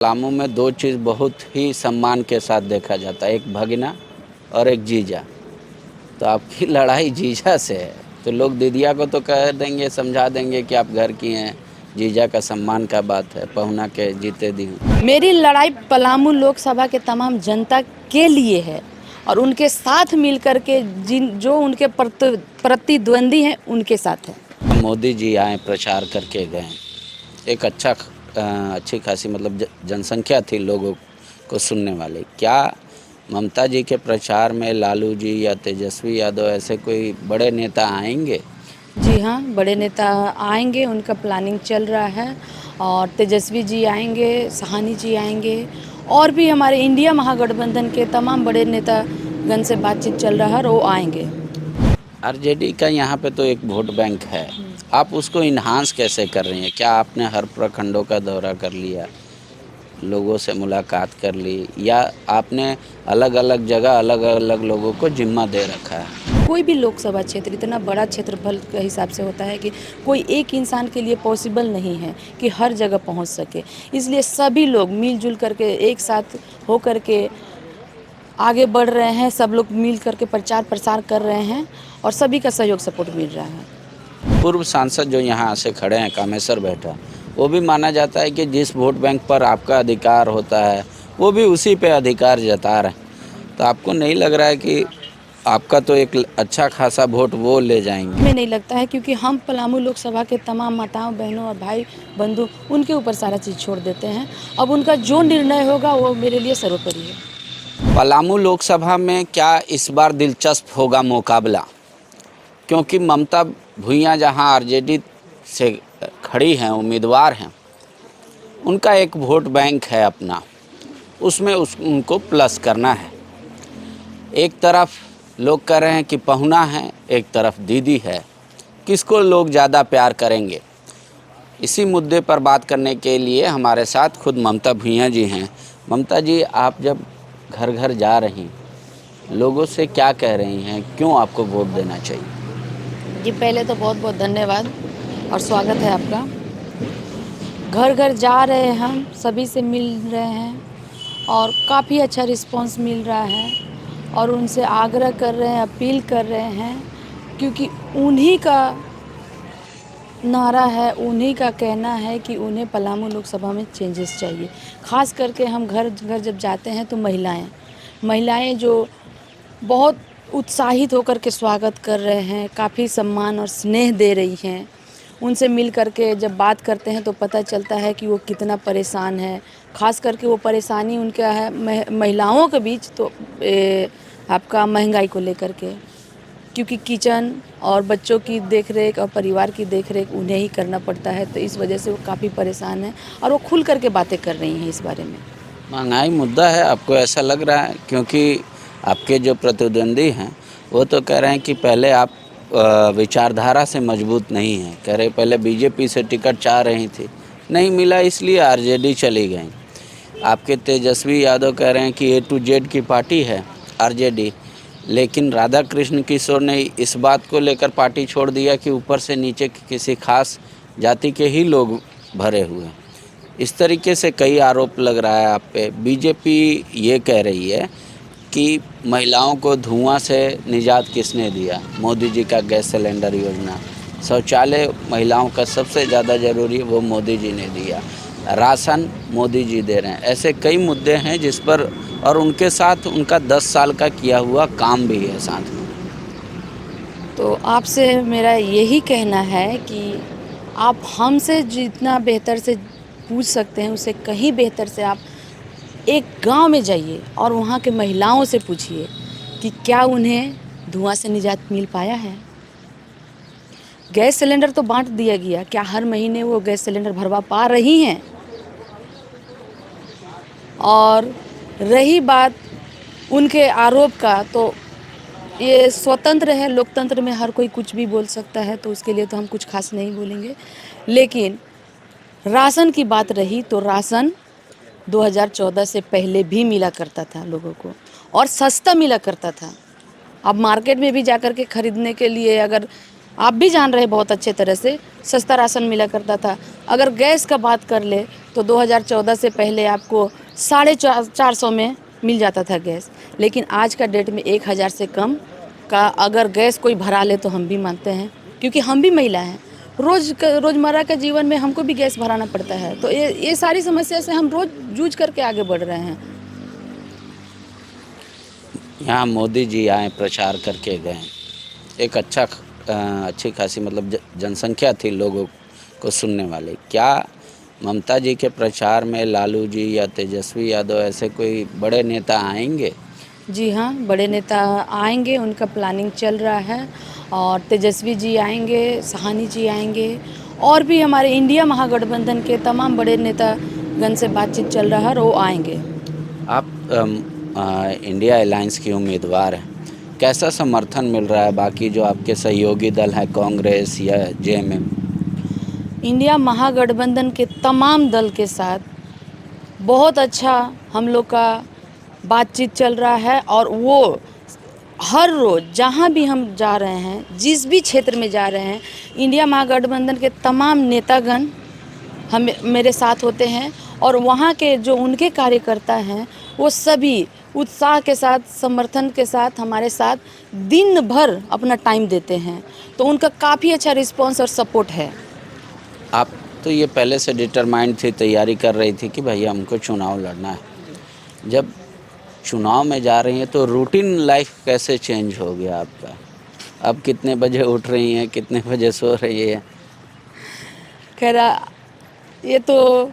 पलामू में दो चीज़ बहुत ही सम्मान के साथ देखा जाता है, एक भगना और एक जीजा। तो आपकी लड़ाई जीजा से है, तो लोग दीदिया को तो कह देंगे, समझा देंगे कि आप घर की हैं, जीजा का सम्मान का बात है, पहुना के जीते दी हूँ। मेरी लड़ाई पलामू लोकसभा के तमाम जनता के लिए है और उनके साथ मिलकर के जिन जो उनके प्रतिद्वंदी हैं उनके साथ है। मोदी जी आए, प्रचार करके गए, एक अच्छी खासी मतलब जनसंख्या थी लोगों को सुनने वाले। क्या ममता जी के प्रचार में लालू जी या तेजस्वी यादव ऐसे कोई बड़े नेता आएंगे? जी हाँ, बड़े नेता आएंगे, उनका प्लानिंग चल रहा है और तेजस्वी जी आएंगे, सहानी जी आएंगे और भी हमारे इंडिया महागठबंधन के तमाम बड़े नेतागण से बातचीत चल रहा है और वो आएंगे। आरजेडी का यहाँ पे तो एक वोट बैंक है, आप उसको इन्हांस कैसे कर रही हैं? क्या आपने हर प्रखंडों का दौरा कर लिया, लोगों से मुलाकात कर ली, या आपने अलग अलग जगह अलग अलग लोगों को जिम्मा दे रखा है? कोई भी लोकसभा क्षेत्र इतना बड़ा क्षेत्रफल के हिसाब से होता है कि कोई एक इंसान के लिए पॉसिबल नहीं है कि हर जगह पहुंच सके, इसलिए सभी लोग मिलजुल करके एक साथ हो करके आगे बढ़ रहे हैं। सब लोग मिल करके प्रचार प्रसार कर रहे हैं और सभी का सहयोग सपोर्ट मिल रहा है। पूर्व सांसद जो यहाँ से खड़े हैं, कामेश्वर बैठा, वो भी माना जाता है कि जिस वोट बैंक पर आपका अधिकार होता है वो भी उसी पे अधिकार जता रहे हैं। तो आपको नहीं लग रहा है कि आपका तो एक अच्छा खासा वोट वो ले जाएंगे? हमें नहीं लगता है क्योंकि हम पलामू लोकसभा के तमाम माताओं बहनों और भाई बंधु उनके ऊपर सारा चीज़ छोड़ देते हैं। अब उनका जो निर्णय होगा वो मेरे लिए सर्वोपरि है। पलामू लोकसभा में क्या इस बार दिलचस्प होगा मुकाबला? क्योंकि ममता भूइयाँ जहाँ आरजेडी से खड़ी हैं, उम्मीदवार हैं, उनका एक वोट बैंक है अपना, उसमें उनको प्लस करना है। एक तरफ लोग कह रहे हैं कि पहुना है, एक तरफ दीदी है, किसको लोग ज़्यादा प्यार करेंगे? इसी मुद्दे पर बात करने के लिए हमारे साथ खुद ममता भूइयाँ जी हैं। ममता जी, आप जब घर घर जा रही, लोगों से क्या कह रही हैं, क्यों आपको वोट देना चाहिए? जी, पहले तो बहुत बहुत धन्यवाद और स्वागत है आपका। घर घर जा रहे हैं, हम सभी से मिल रहे हैं और काफ़ी अच्छा रिस्पांस मिल रहा है और उनसे आग्रह कर रहे हैं, अपील कर रहे हैं क्योंकि उन्हीं का नारा है, उन्हीं का कहना है कि उन्हें पलामू लोकसभा में चेंजेस चाहिए। ख़ास करके हम घर घर जब जाते हैं तो महिलाएं जो बहुत उत्साहित होकर के स्वागत कर रहे हैं, काफ़ी सम्मान और स्नेह दे रही हैं। उनसे मिल कर के जब बात करते हैं तो पता चलता है कि वो कितना परेशान है। ख़ास करके वो परेशानी उनका है महिलाओं के बीच तो आपका महंगाई को लेकर के, क्योंकि किचन और बच्चों की देखरेख और परिवार की देखरेख उन्हें ही करना पड़ता है, तो इस वजह से वो काफ़ी परेशान हैं और वो खुल कर के बातें कर रही हैं इस बारे में। महंगाई मुद्दा है, आपको ऐसा लग रहा है? क्योंकि आपके जो प्रतिद्वंदी हैं वो तो कह रहे हैं कि पहले आप विचारधारा से मजबूत नहीं हैं। कह रहे पहले बीजेपी से टिकट चाह रही थी, नहीं मिला इसलिए आरजेडी चली गई। आपके तेजस्वी यादव कह रहे हैं कि ए टू जेड की पार्टी है आरजेडी, लेकिन राधा कृष्ण किशोर ने इस बात को लेकर पार्टी छोड़ दिया कि ऊपर से नीचे किसी खास जाति के ही लोग भरे हुए हैं। इस तरीके से कई आरोप लग रहा है आप पे। बीजेपी ये कह रही है कि महिलाओं को धुआं से निजात किसने दिया? मोदी जी का गैस सिलेंडर योजना, शौचालय महिलाओं का सबसे ज़्यादा ज़रूरी है, वो मोदी जी ने दिया, राशन मोदी जी दे रहे हैं। ऐसे कई मुद्दे हैं जिस पर, और उनके साथ उनका 10 साल का किया हुआ काम भी है साथ में। तो आपसे मेरा यही कहना है कि आप हमसे जितना बेहतर से पूछ सकते हैं, उससे कहीं बेहतर से आप एक गांव में जाइए और वहाँ के महिलाओं से पूछिए कि क्या उन्हें धुआं से निजात मिल पाया है। गैस सिलेंडर तो बांट दिया गया, क्या हर महीने वो गैस सिलेंडर भरवा पा रही हैं? और रही बात उनके आरोप का, तो ये स्वतंत्र है, लोकतंत्र में हर कोई कुछ भी बोल सकता है, तो उसके लिए तो हम कुछ खास नहीं बोलेंगे। लेकिन राशन की बात रही तो राशन 2014 से पहले भी मिला करता था लोगों को और सस्ता मिला करता था। अब मार्केट में भी जाकर के ख़रीदने के लिए, अगर आप भी जान रहे बहुत अच्छे तरह से, सस्ता राशन मिला करता था। अगर गैस का बात कर ले तो 2014 से पहले आपको 450 में मिल जाता था गैस, लेकिन आज का डेट में 1000 से कम का अगर गैस कोई भरा ले तो हम भी मानते हैं, क्योंकि हम भी महिला हैं। रोज़मर्रा के जीवन में हमको भी गैस भराना पड़ता है, तो ये सारी समस्या से हम रोज़ जूझ करके आगे बढ़ रहे हैं। यहाँ मोदी जी आए, प्रचार करके गए, एक अच्छी खासी मतलब जनसंख्या थी लोगों को सुनने वाले। क्या ममता जी के प्रचार में लालू जी या तेजस्वी यादव ऐसे कोई बड़े नेता आएंगे? जी हाँ, बड़े नेता आएंगे, उनका प्लानिंग चल रहा है, और तेजस्वी जी आएंगे, सहानी जी आएंगे, और भी हमारे इंडिया महागठबंधन के तमाम बड़े नेतागण से बातचीत चल रहा है और वो आएंगे। आप इंडिया अलायंस की उम्मीदवार हैं, कैसा समर्थन मिल रहा है बाकी जो आपके सहयोगी दल हैं, कांग्रेस या जेएमएम? इंडिया महागठबंधन के तमाम दल के साथ बहुत अच्छा हम लोग का बातचीत चल रहा है, और वो हर रोज़ जहाँ भी हम जा रहे हैं, जिस भी क्षेत्र में जा रहे हैं, इंडिया महागठबंधन के तमाम नेतागण मेरे साथ होते हैं, और वहाँ के जो उनके कार्यकर्ता हैं वो सभी उत्साह के साथ, समर्थन के साथ हमारे साथ दिन भर अपना टाइम देते हैं, तो उनका काफ़ी अच्छा रिस्पॉन्स और सपोर्ट है। आप तो ये पहले से डिटरमाइंड थी, तैयारी कर रही थी कि भैया हमको चुनाव लड़ना है। जब चुनाव में जा रही हैं तो रूटीन लाइफ कैसे चेंज हो गया आपका? अब कितने बजे उठ रही हैं, कितने बजे सो रही है? खैर, ये तो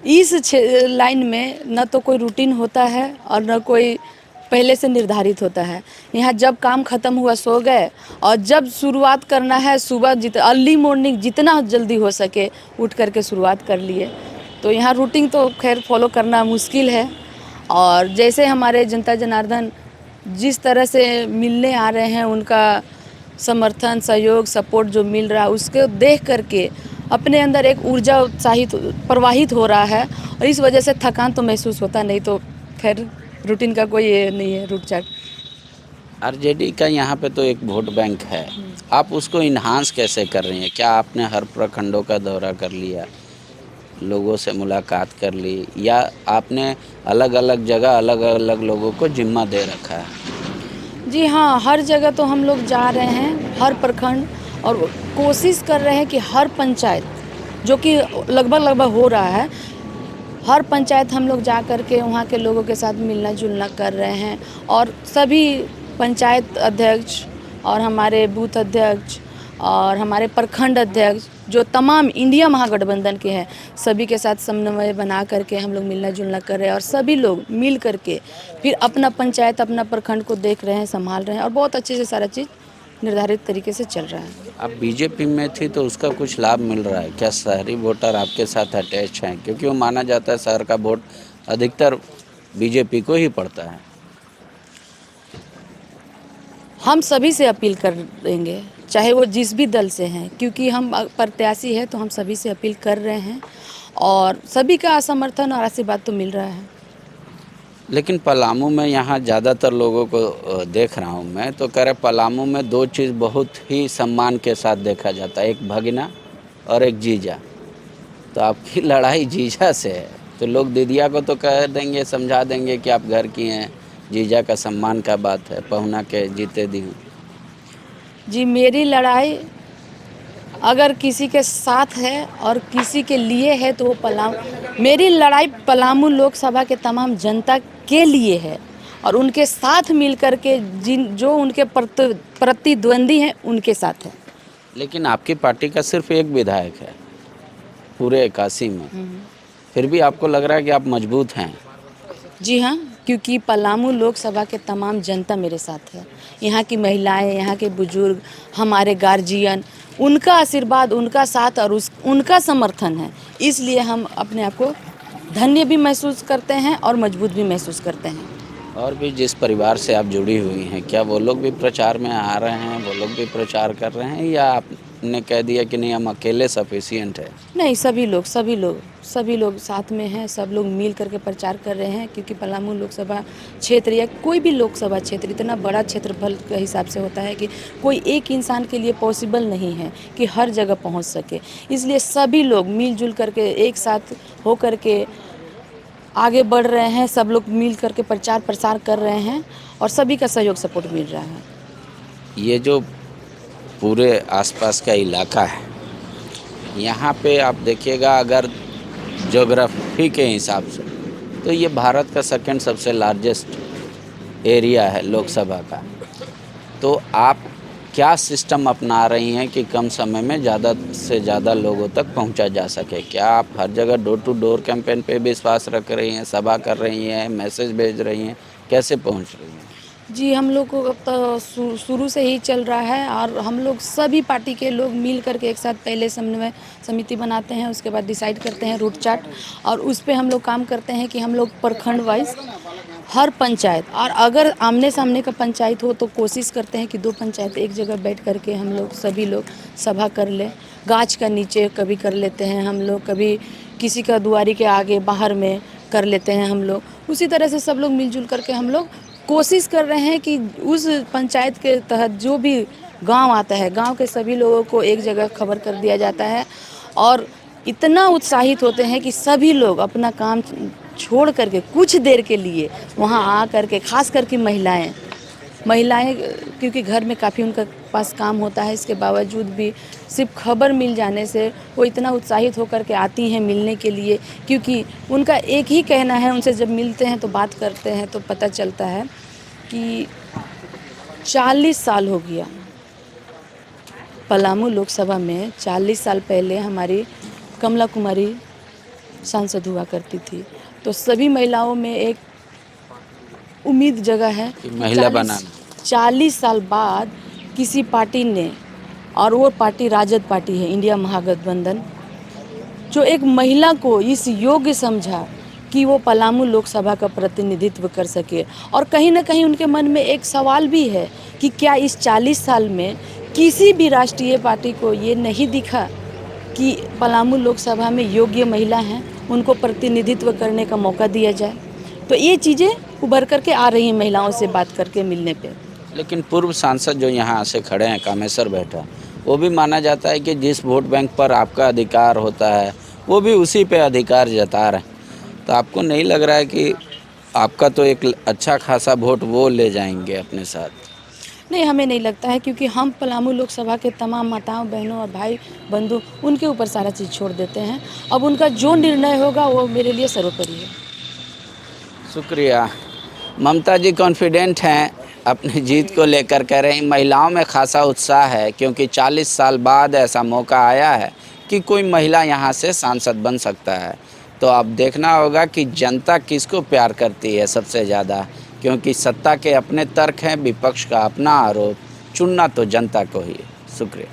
इस लाइन में न तो कोई रूटीन होता है और न कोई पहले से निर्धारित होता है। यहाँ जब काम ख़त्म हुआ सो गए, और जब शुरुआत करना है सुबह अर्ली मॉर्निंग जितना जल्दी हो सके उठ करके शुरुआत कर लिए। तो यहाँ रूटीन तो खैर फॉलो करना मुश्किल है, और जैसे हमारे जनता जनार्दन जिस तरह से मिलने आ रहे हैं, उनका समर्थन, सहयोग, सपोर्ट जो मिल रहा है, उसको देख करके अपने अंदर एक ऊर्जा उत्साहित प्रवाहित हो रहा है, और इस वजह से थकान तो महसूस होता नहीं। तो खैर रूटीन का कोई ये नहीं है, रूट चार्ट। आरजेडी का यहाँ पे तो एक वोट बैंक है, आप उसको इन्हांस कैसे कर रही हैं? क्या आपने हर प्रखंडों का दौरा कर लिया, लोगों से मुलाकात कर ली, या आपने अलग अलग जगह अलग अलग लोगों को जिम्मा दे रखा है? जी हाँ, हर जगह तो हम लोग जा रहे हैं, हर प्रखंड, और कोशिश कर रहे हैं कि हर पंचायत, जो कि लगभग हो रहा है, हर पंचायत हम लोग जा कर के वहाँ के लोगों के साथ मिलना जुलना कर रहे हैं, और सभी पंचायत अध्यक्ष और हमारे बूथ अध्यक्ष और हमारे प्रखंड अध्यक्ष जो तमाम इंडिया महागठबंधन के हैं, सभी के साथ समन्वय बना करके हम लोग मिलना जुलना कर रहे हैं, और सभी लोग मिल करके फिर अपना पंचायत, अपना प्रखंड को देख रहे हैं, संभाल रहे हैं, और बहुत अच्छे से सारा चीज़ निर्धारित तरीके से चल रहा है। आप बीजेपी में थी तो उसका कुछ लाभ मिल रहा है क्या? शहरी वोटर आपके साथ अटैच हैं, क्योंकि वो माना जाता है शहर का वोट अधिकतर बीजेपी को ही पड़ता है। हम सभी से अपील करेंगे, चाहे वो जिस भी दल से हैं, क्योंकि हम प्रत्याशी हैं, तो हम सभी से अपील कर रहे हैं, और सभी का समर्थन और आशीर्वाद तो मिल रहा है। लेकिन पलामू में यहाँ ज़्यादातर लोगों को देख रहा हूँ मैं, तो कह रहे पलामू में दो चीज़ बहुत ही सम्मान के साथ देखा जाता है, एक भगना और एक जीजा। तो आपकी लड़ाई जीजा से है, तो लोग दीदिया को तो कह देंगे, समझा देंगे कि आप घर की हैं, जीजा का सम्मान का बात है, पहुना के जीते दी हूँ। जी, मेरी लड़ाई अगर किसी के साथ है और किसी के लिए है तो वो मेरी लड़ाई पलामू लोकसभा के तमाम जनता के लिए है, और उनके साथ मिल कर के जो उनके प्रतिद्वंदी हैं उनके साथ है। लेकिन आपकी पार्टी का सिर्फ एक विधायक है पूरे 81 में, फिर भी आपको लग रहा है कि आप मजबूत हैं? जी हाँ, क्योंकि पलामू लोकसभा के तमाम जनता मेरे साथ है। यहाँ की महिलाएं, यहाँ के बुजुर्ग, हमारे गार्जियन, उनका आशीर्वाद, उनका साथ और उनका समर्थन है, इसलिए हम अपने आप को धन्य भी महसूस करते हैं और मजबूत भी महसूस करते हैं। और भी जिस परिवार से आप जुड़ी हुई हैं, क्या वो लोग भी प्रचार में आ रहे हैं, वो लोग भी प्रचार कर रहे हैं, या आप आपने कह दिया कि नहीं हम अकेले सफिशिएंट है? नहीं, सभी लोग साथ में हैं, सब लोग मिल करके प्रचार कर रहे हैं, क्योंकि पलामू लोकसभा क्षेत्र या कोई भी लोकसभा क्षेत्र इतना बड़ा क्षेत्रफल के हिसाब से होता है कि कोई एक इंसान के लिए पॉसिबल नहीं है कि हर जगह पहुंच सके। इसलिए सभी लोग मिलजुल करके एक साथ हो करके आगे बढ़ रहे हैं, सब लोग मिल करके प्रचार प्रसार कर रहे हैं और सभी का सहयोग सपोर्ट मिल रहा है। ये जो पूरे आसपास का इलाका है, यहाँ पे आप देखिएगा अगर ज्योग्राफी के हिसाब से तो ये भारत का सेकंड सबसे लार्जेस्ट एरिया है लोकसभा का। तो आप क्या सिस्टम अपना रही हैं कि कम समय में ज़्यादा से ज़्यादा लोगों तक पहुंचा जा सके? क्या आप हर जगह डोर टू डोर कैंपेन पे विश्वास रख रही हैं, सभा कर रही हैं, मैसेज भेज रही हैं, कैसे पहुंच रही हैं? जी, हम लोग को अब तो शुरू से ही चल रहा है और हम लोग सभी पार्टी के लोग मिल करके एक साथ पहले समन्वय समिति बनाते हैं, उसके बाद डिसाइड करते हैं रूट चार्ट और उस पे हम लोग काम करते हैं कि हम लोग प्रखंड वाइज हर पंचायत, और अगर आमने सामने का पंचायत हो तो कोशिश करते हैं कि 2 पंचायत एक जगह बैठ करके हम लोग सभी लोग सभा कर लें। गाछ का नीचे कभी कर लेते हैं हम लोग, कभी किसी का दुआरी के आगे बाहर में कर लेते हैं हम लोग। उसी तरह से सब लोग मिलजुल करके हम लोग कोशिश कर रहे हैं कि उस पंचायत के तहत जो भी गांव आता है, गांव के सभी लोगों को एक जगह खबर कर दिया जाता है और इतना उत्साहित होते हैं कि सभी लोग अपना काम छोड़ करके कुछ देर के लिए वहां आ करके, खास करके महिलाएं क्योंकि घर में काफ़ी उनका पास काम होता है, इसके बावजूद भी सिर्फ खबर मिल जाने से वो इतना उत्साहित होकर के आती हैं मिलने के लिए, क्योंकि उनका एक ही कहना है, उनसे जब मिलते हैं तो बात करते हैं तो पता चलता है कि 40 साल हो गया पलामू लोकसभा में। 40 साल पहले हमारी कमला कुमारी सांसद हुआ करती थी, तो सभी महिलाओं में एक उम्मीद जगह है कि महिला बनाना। 40 साल बाद किसी पार्टी ने, और वो पार्टी राजद पार्टी है, इंडिया महागठबंधन, जो एक महिला को इस योग्य समझा कि वो पलामू लोकसभा का प्रतिनिधित्व कर सके। और कहीं ना कहीं उनके मन में एक सवाल भी है कि क्या इस 40 साल में किसी भी राष्ट्रीय पार्टी को ये नहीं दिखा कि पलामू लोकसभा में योग्य महिला हैं, उनको प्रतिनिधित्व करने का मौका दिया जाए। तो ये चीज़ें उभर करके आ रही हैं महिलाओं से बात करके मिलने पे। लेकिन पूर्व सांसद जो यहाँ से खड़े हैं, कामेश्वर बैठा, वो भी माना जाता है कि जिस वोट बैंक पर आपका अधिकार होता है वो भी उसी पे अधिकार जता रहे हैं। तो आपको नहीं लग रहा है कि आपका तो एक अच्छा खासा वोट वो ले जाएंगे अपने साथ? नहीं, हमें नहीं लगता है, क्योंकि हम पलामू लोकसभा के तमाम माताओं बहनों और भाई बंधु उनके ऊपर सारा चीज़ छोड़ देते हैं। अब उनका जो निर्णय होगा वो मेरे लिए सर्वोपरि है। शुक्रिया। ममता जी कॉन्फिडेंट हैं अपनी जीत को लेकर, कह रहे हैं महिलाओं में खासा उत्साह है क्योंकि 40 साल बाद ऐसा मौका आया है कि कोई महिला यहाँ से सांसद बन सकता है। तो अब देखना होगा कि जनता किसको प्यार करती है सबसे ज़्यादा, क्योंकि सत्ता के अपने तर्क हैं, विपक्ष का अपना आरोप, चुनना तो जनता को ही है। शुक्रिया।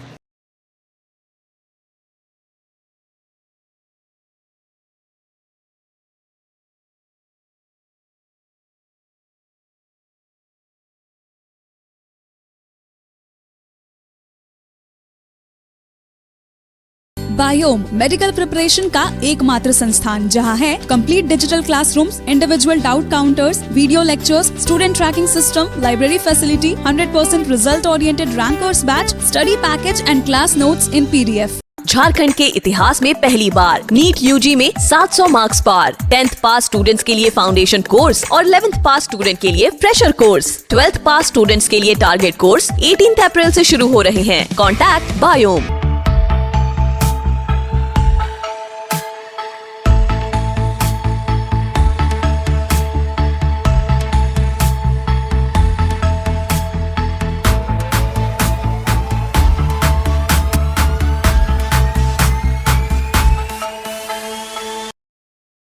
बायोम मेडिकल प्रिपरेशन का एकमात्र संस्थान जहां है complete digital classrooms, individual doubt counters, video lectures, student tracking system, library facility, 100% result oriented rankers batch, study package and class notes in PDF। Jharkhand के इतिहास में पहली बार नीट यूजी में 700 मार्क्स पार। 10th पास स्टूडेंट्स के लिए फाउंडेशन कोर्स और 11th पास student के लिए फ्रेशर कोर्स। 12th पास स्टूडेंट्स के लिए टारगेट कोर्स 18 अप्रैल से शुरू हो रहे हैं। Contact biome.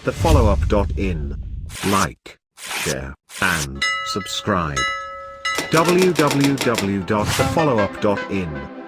thefollowup.in. Like, share, and subscribe. www.thefollowup.in